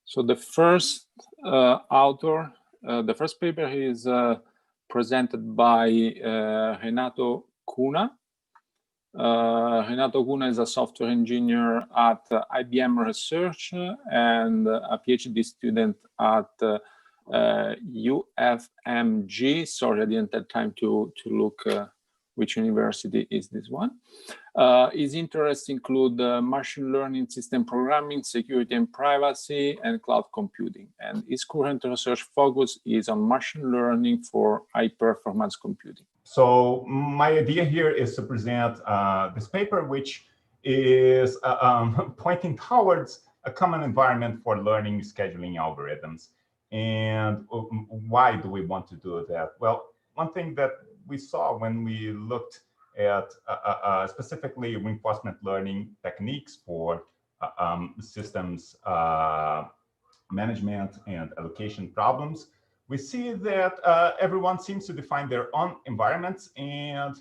So the first author, the first paper is presented by Renato Cunha. Renato Cunha is a software engineer at IBM Research and a PhD student at UFMG. Sorry, I didn't have time to look which university is this one. His interests include machine learning, system programming, security and privacy, and cloud computing. And his current research focus is on machine learning for high-performance computing. So my idea here is to present this paper, which is pointing towards a common environment for learning scheduling algorithms. And why do we want to do that? Well, one thing that we saw when we looked at specifically reinforcement learning techniques for systems management and allocation problems, we see that everyone seems to define their own environments, and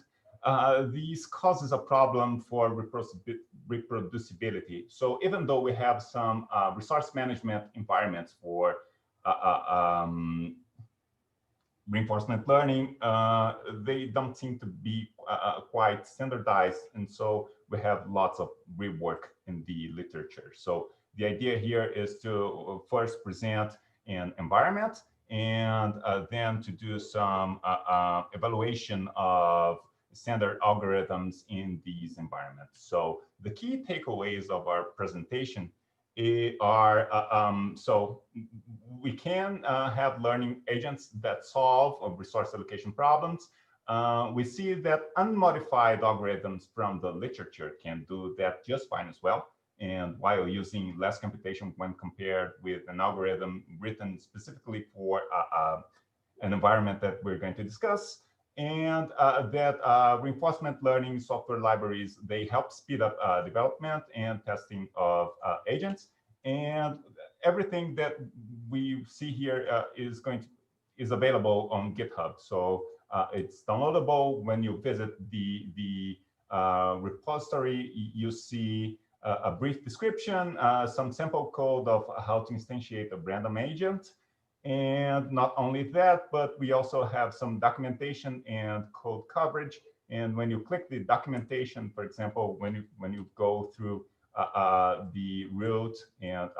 these causes a problem for reproducibility. So even though we have some resource management environments for reinforcement learning, they don't seem to be quite standardized. And so we have lots of rework in the literature. So the idea here is to first present an environment and then to do some evaluation of standard algorithms in these environments. So the key takeaways of our presentation are, so we can have learning agents that solve resource allocation problems. We see that unmodified algorithms from the literature can do that just fine as well, and while using less computation when compared with an algorithm written specifically for an environment that we're going to discuss. And that reinforcement learning software libraries, they help speed up development and testing of agents. And everything that we see here is available on GitHub. So it's downloadable. When you visit the repository, you see a brief description, some sample code of how to instantiate a random agent. And not only that, but we also have some documentation and code coverage. And when you click the documentation, for example, when you go through the root and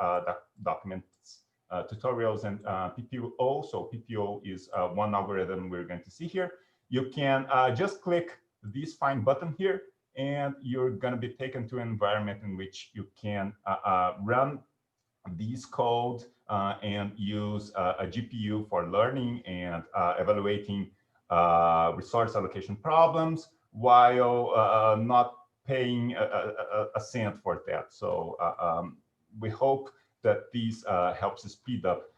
documents, tutorials, and PPO. So PPO is one algorithm we're going to see here. You can just click this find button here, and you're going to be taken to an environment in which you can run these code and use a GPU for learning and evaluating resource allocation problems while not paying a cent for that. So we hope that these helps speed up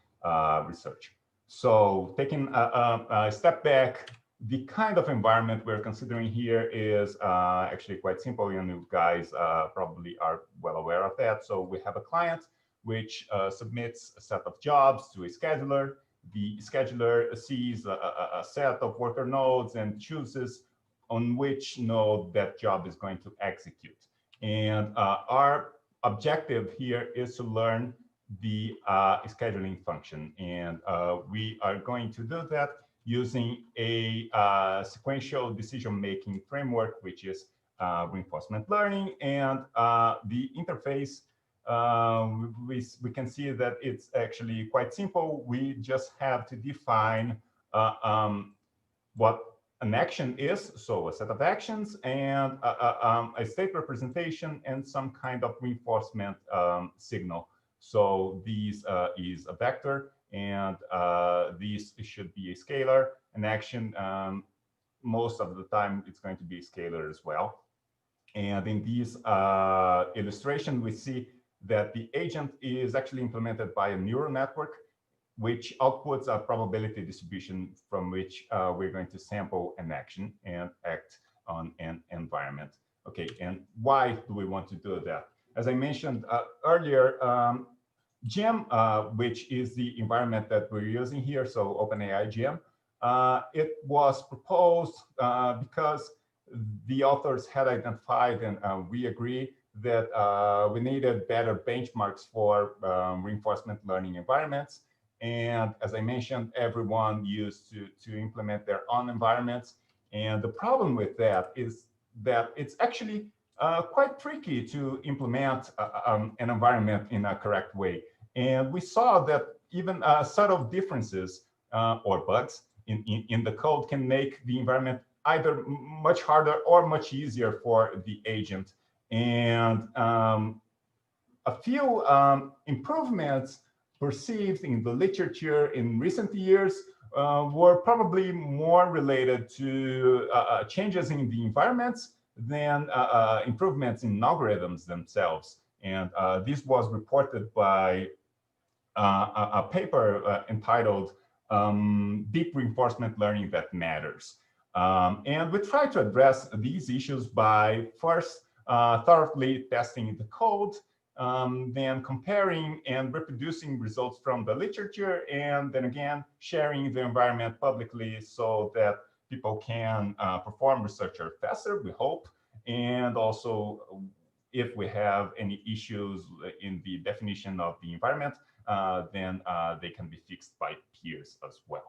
research. So taking a step back, the kind of environment we're considering here is actually quite simple, and you guys probably are well aware of that. So we have a client which submits a set of jobs to a scheduler. The scheduler sees a set of worker nodes and chooses on which node that job is going to execute. And our objective here is to learn the scheduling function. And we are going to do that using a sequential decision-making framework, which is reinforcement learning. And the interface, we can see that it's actually quite simple. We just have to define what an action is, so a set of actions, and a state representation and some kind of reinforcement signal. So this is a vector, and this should be a scalar. An action, most of the time, it's going to be a scalar as well. And in this illustration, we see that the agent is actually implemented by a neural network, which outputs a probability distribution from which we're going to sample an action and act on an environment. Okay, and why do we want to do that? As I mentioned earlier, Gym, which is the environment that we're using here, so OpenAI Gym, it was proposed because the authors had identified, and we agree, that we needed better benchmarks for reinforcement learning environments. And as I mentioned, everyone used to implement their own environments. And the problem with that is that it's actually quite tricky to implement an environment in a correct way. And we saw that even subtle differences or bugs in the code can make the environment either much harder or much easier for the agent. And a few improvements perceived in the literature in recent years were probably more related to changes in the environments than improvements in algorithms themselves. And this was reported by a paper entitled Deep Reinforcement Learning That Matters. And we try to address these issues by first thoroughly testing the code, then comparing and reproducing results from the literature, and then again, sharing the environment publicly so that people can perform research faster, we hope. And also, if we have any issues in the definition of the environment, then they can be fixed by peers as well.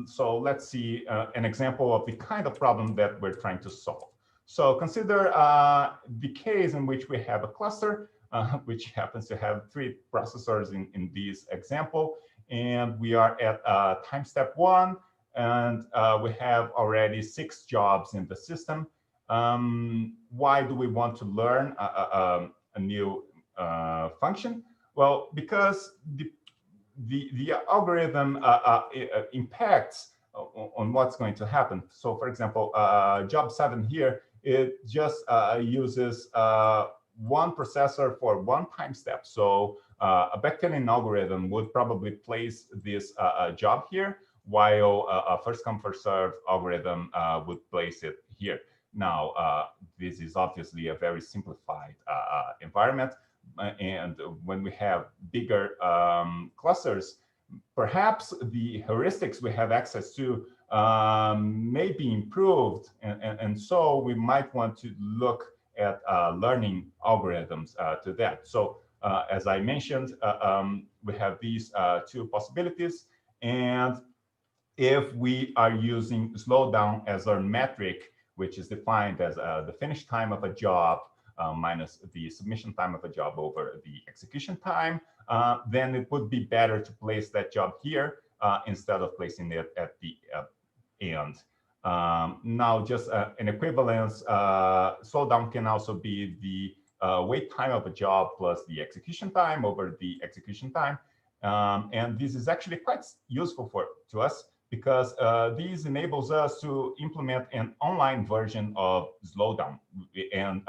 So let's see an example of the kind of problem that we're trying to solve. So consider the case in which we have a cluster, which happens to have 3 processors in this example. And we are at time step 1, and we have already 6 jobs in the system. Why do we want to learn a new function? Well, because the algorithm impacts on what's going to happen. So for example, job 7 here, it just uses 1 processor for 1 time step. So a backfilling algorithm would probably place this job here, while a first come first serve algorithm would place it here. Now, this is obviously a very simplified environment. And when we have bigger clusters, perhaps the heuristics we have access to may be improved. And so we might want to look at learning algorithms to that. So as I mentioned, we have these 2 possibilities. And if we are using slowdown as our metric, which is defined as the finish time of a job minus the submission time of a job over the execution time, then it would be better to place that job here instead of placing it at the end. Now, just an equivalence, slowdown can also be the wait time of a job plus the execution time over the execution time. And this is actually quite useful to us, because this enables us to implement an online version of slowdown and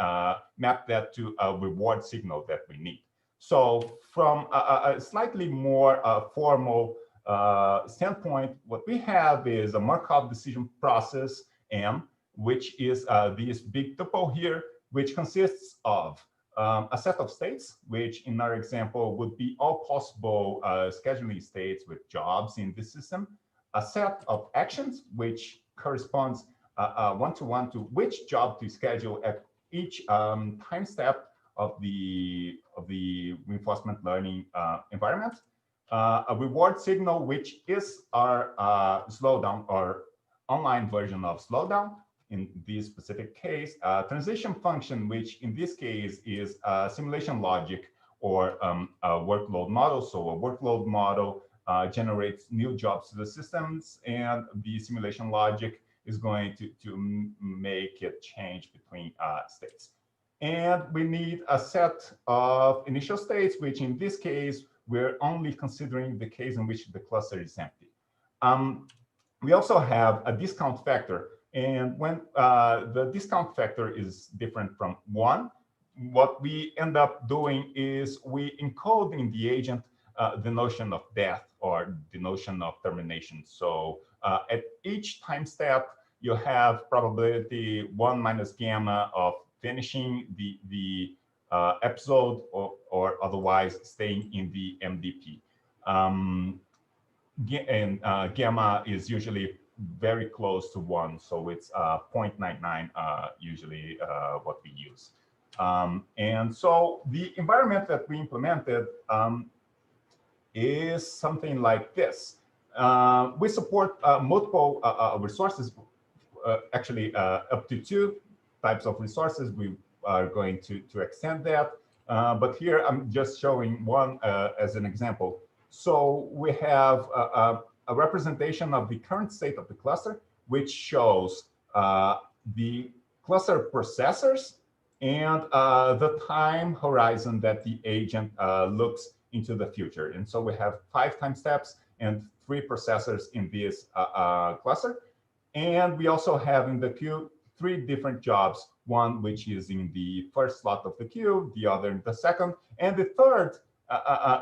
map that to a reward signal that we need. So from a slightly more formal standpoint, what we have is a Markov decision process, M, which is this big tuple here, which consists of a set of states, which in our example would be all possible scheduling states with jobs in the system, a set of actions, which corresponds one-to-one to which job to schedule at each time step of the reinforcement learning environment, a reward signal, which is our slowdown or online version of slowdown in this specific case, a transition function, which in this case is simulation logic or a workload model. So a workload model generates new jobs to the systems, and the simulation logic is going to make it change between states. And we need a set of initial states, which in this case, we're only considering the case in which the cluster is empty. We also have a discount factor. And when the discount factor is different from 1, what we end up doing is we encode in the agent the notion of death or the notion of termination. So at each time step, you have probability 1 minus gamma of finishing the episode or otherwise staying in the MDP. And gamma is usually very close to 1, so it's 0.99 usually what we use. And so the environment that we implemented is something like this. We support multiple resources, actually up to 2 types of resources. We are going to extend that. But here I'm just showing one as an example. So we have a representation of the current state of the cluster, which shows the cluster processors and the time horizon that the agent looks into the future. And so we have 5 time steps and 3 processors in this cluster. And we also have in the queue 3 different jobs, one which is in the first slot of the queue, the other in the second. And the third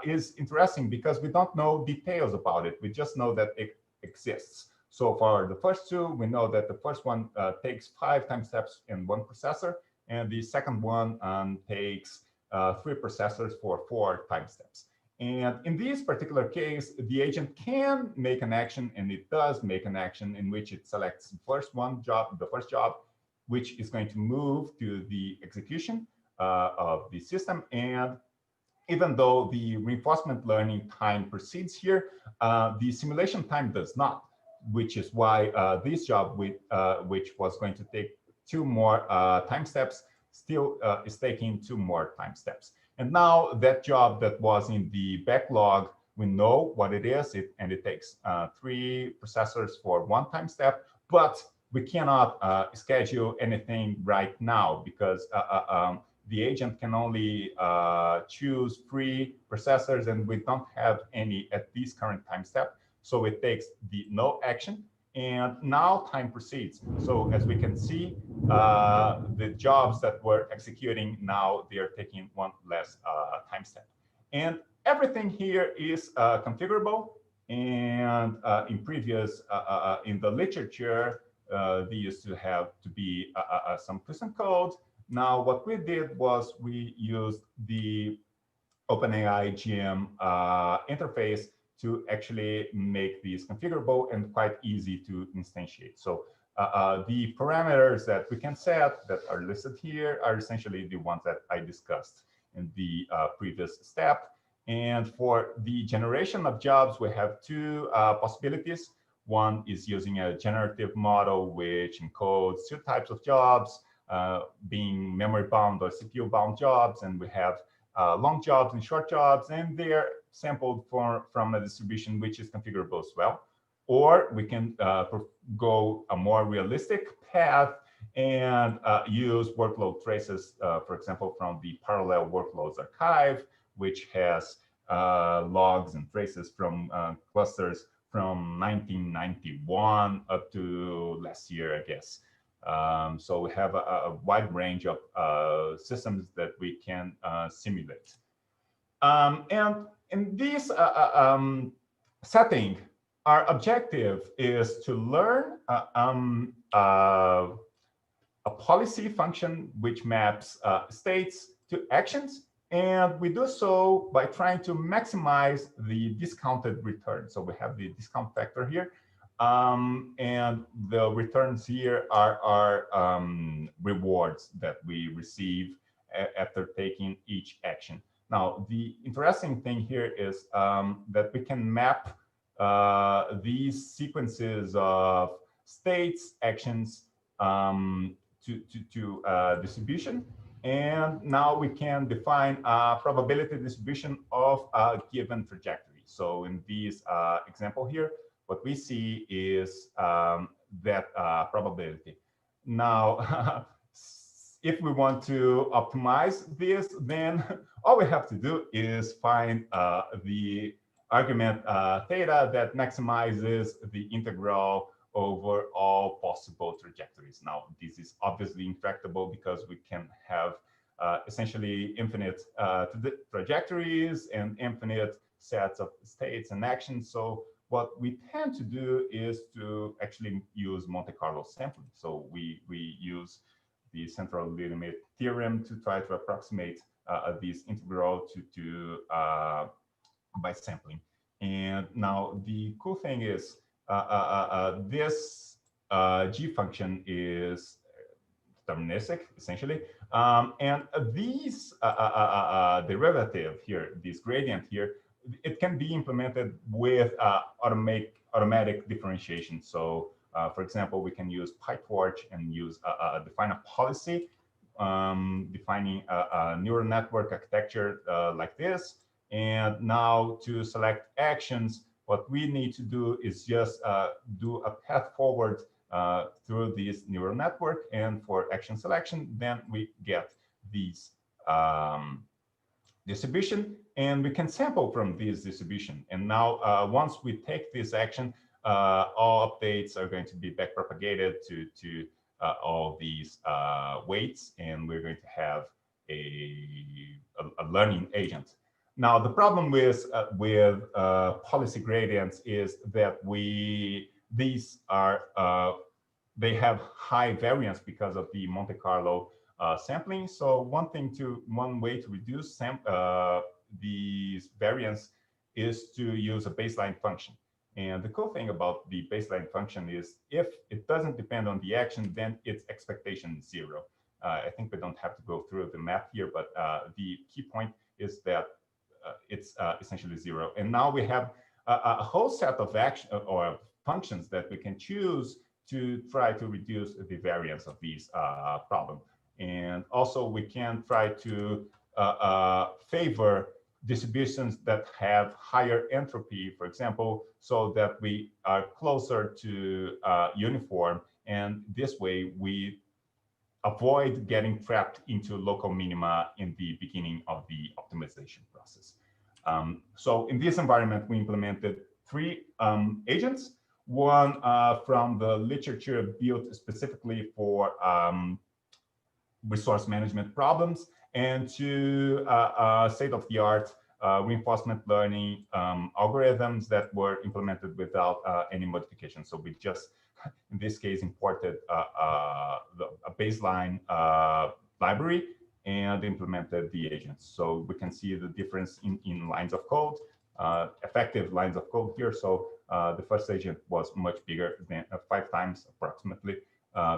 is interesting because we don't know details about it. We just know that it exists. So for the first 2, we know that the first one takes 5 time steps in 1 processor, and the second one takes 3 processors for 4 time steps. And in this particular case, the agent can make an action, and it does make an action in which it selects the first job, which is going to move to the execution of the system. And even though the reinforcement learning time proceeds here, the simulation time does not, which is why this job, which was going to take 2 more time steps, still is taking 2 more time steps. And now that job that was in the backlog, we know what it is, and it takes 3 processors for 1 time step, but we cannot schedule anything right now because the agent can only choose 3 processors, and we don't have any at this current time step. So it takes the no action, and now time proceeds. So as we can see, the jobs that were executing now, they are taking 1 less time step. And everything here is configurable. And in previous, in the literature, they used to have to be some custom code. Now, what we did was we used the OpenAI Gym interface to actually make these configurable and quite easy to instantiate. So the parameters that we can set that are listed here are essentially the ones that I discussed in the previous step. And for the generation of jobs, we have 2 possibilities. One is using a generative model, which encodes 2 types of jobs, being memory-bound or CPU-bound jobs. And we have long jobs and short jobs, and they're sampled from a distribution which is configurable as well. Or we can go a more realistic path and use workload traces, for example, from the Parallel Workloads Archive, which has logs and traces from clusters from 1991 up to last year, I guess. So we have a wide range of systems that we can simulate. And in this setting, our objective is to learn a policy function which maps states to actions. And we do so by trying to maximize the discounted return. So we have the discount factor here. And the returns here are rewards that we receive after taking each action. Now, the interesting thing here is that we can map these sequences of states, actions to distribution. And now we can define a probability distribution of a given trajectory. So in this example here, what we see is that probability. Now, if we want to optimize this, then all we have to do is find the argument theta that maximizes the integral over all possible trajectories. Now, this is obviously intractable because we can have essentially infinite trajectories and infinite sets of states and actions. So what we tend to do is to actually use Monte Carlo sampling. So we use the central limit theorem to try to approximate this integral by sampling. And now the cool thing is this G function is deterministic, essentially. And these derivative here, this gradient here, it can be implemented with automatic differentiation. So, for example, we can use PyTorch and define a policy defining a neural network architecture like this. And now to select actions, what we need to do is just do a path forward through this neural network. And for action selection, then we get these distribution, and we can sample from this distribution. And now once we take this action, all updates are going to be backpropagated to all these weights, and we're going to have a learning agent. Now, the problem with policy gradients is that these are they have high variance because of the Monte Carlo sampling. So one way to reduce these variance is to use a baseline function. And the cool thing about the baseline function is if it doesn't depend on the action, then its expectation is 0. I think we don't have to go through the math here, but the key point is that it's essentially 0. And now we have a whole set of action or functions that we can choose to try to reduce the variance of these problems. And also we can try to favor distributions that have higher entropy, for example, so that we are closer to uniform. And this way we avoid getting trapped into local minima in the beginning of the optimization process. So in this environment, we implemented 3 agents. One from the literature built specifically for resource management problems, and 2 state-of-the-art reinforcement learning algorithms that were implemented without any modification. So we just, in this case, imported a baseline library and implemented the agents. So we can see the difference in lines of code, effective lines of code here. So the first agent was much bigger than 5 times approximately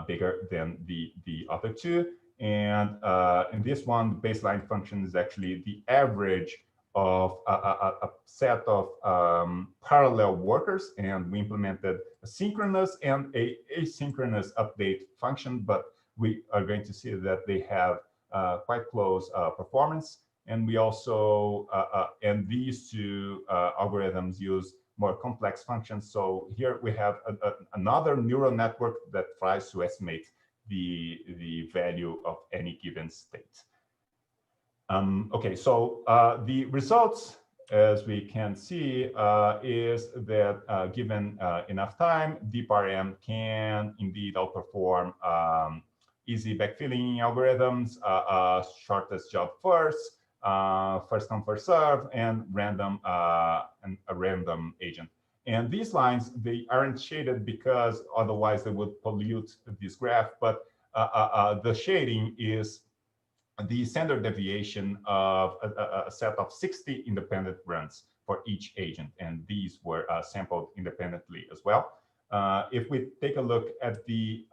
bigger than the other 2. And in this one, the baseline function is actually the average of a set of parallel workers. And we implemented a synchronous and a asynchronous update function, but we are going to see that they have quite close performance. And we also, and these 2 algorithms use more complex functions. So here we have another neural network that tries to estimate the value of any given state. Okay, so the results, as we can see, is that given enough time, DeepRM can indeed outperform easy backfilling algorithms, shortest job first, first come first serve, and a random agent. And these lines, they aren't shaded because otherwise they would pollute this graph. But the shading is the standard deviation of a set of 60 independent runs for each agent. And these were sampled independently as well. If we take a look at the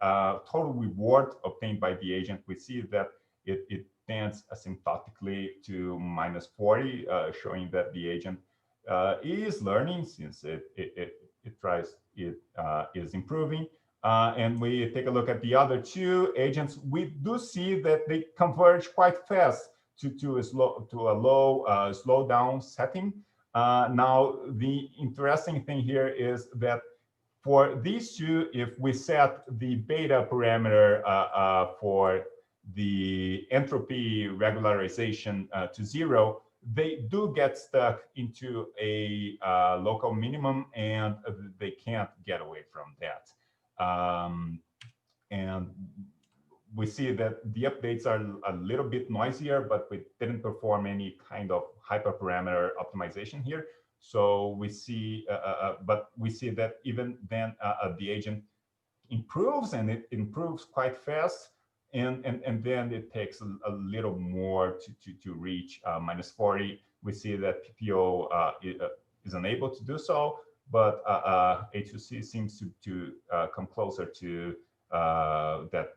total reward obtained by the agent, we see that it tends asymptotically to -40, showing that the agent is learning since it is improving. And we take a look at the other 2 agents, we do see that they converge quite fast to a low slowdown setting. Now, the interesting thing here is that for these 2, if we set the beta parameter for the entropy regularization to 0, they do get stuck into a local minimum, and they can't get away from that. And we see that the updates are a little bit noisier, but we didn't perform any kind of hyperparameter optimization here. So we see, but we see that even then the agent improves, and it improves quite fast. And then it takes a little more to reach -40. We see that PPO is unable to do so, but A2C seems to come closer to that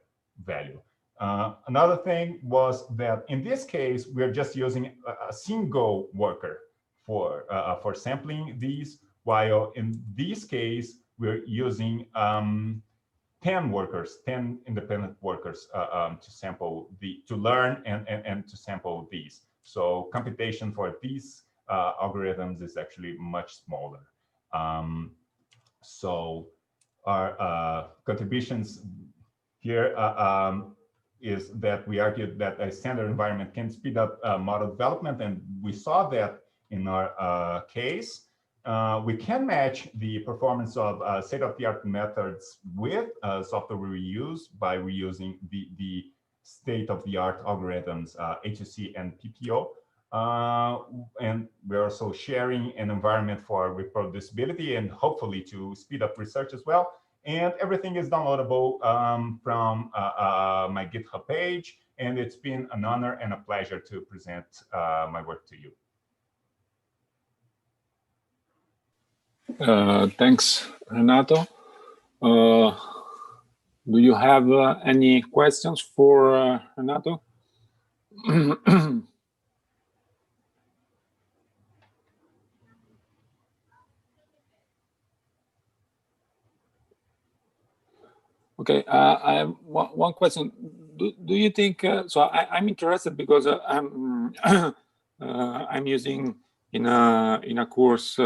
value. Another thing was that in this case, we're just using a single worker for sampling these, while in this case, we're using 10 workers, 10 independent workers to learn and to sample these. So computation for these algorithms is actually much smaller. So our contributions here is that we argued that a standard environment can speed up model development, and we saw that in our case. We can match the performance of state-of-the-art methods with software we reuse by reusing the state-of-the-art algorithms, HUC and PPO. And we're also sharing an environment for reproducibility and hopefully to speed up research as well. And everything is downloadable from my GitHub page. And it's been an honor and a pleasure to present my work to you. Thanks, Renato. Do you have any questions for Renato? Okay, I have one question. Do you think, so I'm interested because I'm using in a course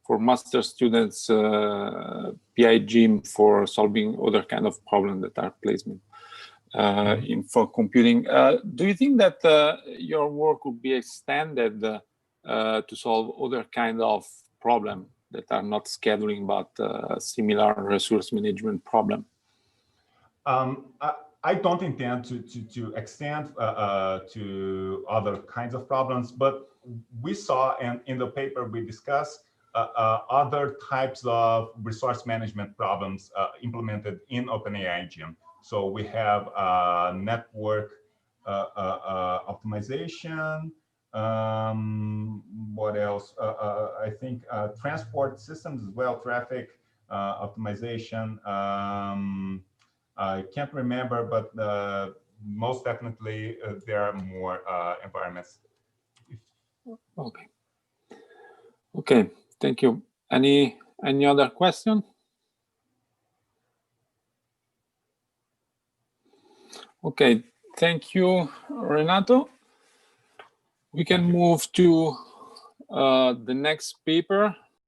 for master students PI Gym for solving other kind of problems that are placement for computing. Do you think that your work would be extended to solve other kind of problem that are not scheduling but similar resource management problem? I don't intend to extend to other kinds of problems, but we saw, and in the paper we discussed other types of resource management problems implemented in OpenAI Gym. So we have network optimization. What else? I think transport systems as well, traffic optimization. I can't remember, but most definitely there are more environments. Okay. Okay, thank you. Any other question? Okay, thank you, Renato. We can move to the next paper.